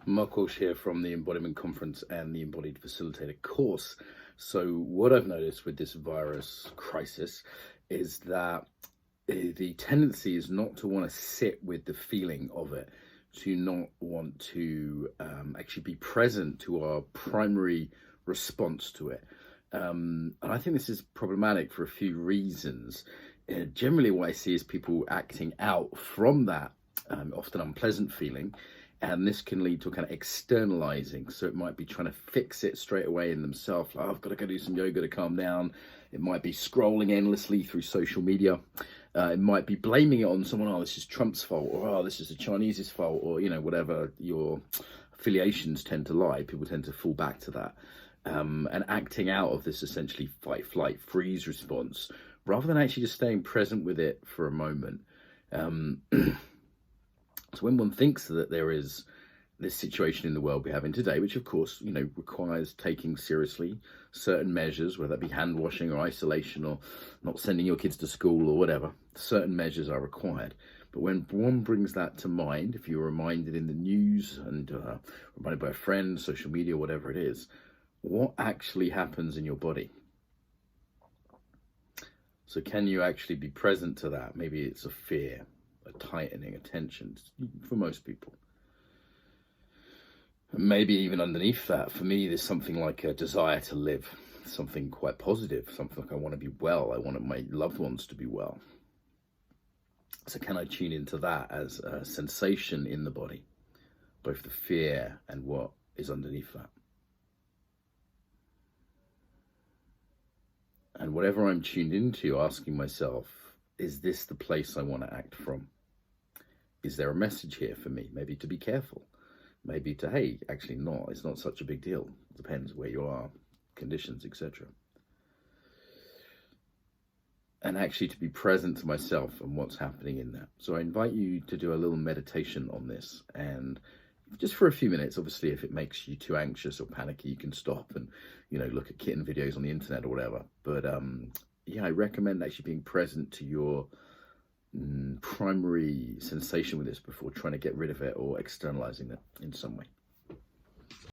Mark Walsh here from the Embodiment Conference and the Embodied Facilitator course. So what I've noticed with this virus crisis is that the tendency is not to want to sit with the feeling of it, to not want to actually be present to our primary response to it. And I think this is problematic for a few reasons. Generally what I see is people acting out from that often unpleasant feeling, and this can lead to a kind of externalizing. So it might be trying to fix it straight away in themselves, like, oh, I've got to go do some yoga to calm down. It might be scrolling endlessly through social media. It might be blaming it on someone, oh, this is Trump's fault, or oh, this is the Chinese's fault, or, you know, whatever your affiliations tend to lie. People tend to fall back to that. And acting out of this essentially fight, flight, freeze response, rather than actually just staying present with it for a moment. So when one thinks that there is this situation in the world we're having today, which of course, you know, requires taking seriously certain measures, whether that be hand washing or isolation or not sending your kids to school or whatever, certain measures are required. But when one brings that to mind, if you're reminded in the news and reminded by a friend, social media, whatever it is, what actually happens in your body? So can you actually be present to that? Maybe it's a fear, a tightening, a tension for most people. And maybe even underneath that, for me, there's something like a desire to live, something quite positive, something like I want to be well. I want my loved ones to be well. So can I tune into that as a sensation in the body, both the fear and what is underneath that? And whatever I'm tuned into, asking myself, is this the place I want to act from? Is there a message here for me? Maybe to be careful. Maybe to, hey, actually not. It's not such a big deal. It depends where you are, conditions, etc. And actually to be present to myself and what's happening in that. So I invite you to do a little meditation on this, and just for a few minutes. Obviously, if it makes you too anxious or panicky, you can stop and, you know, look at kitten videos on the internet or whatever. But yeah, I recommend actually being present to your primary sensation with this before trying to get rid of it or externalizing it in some way.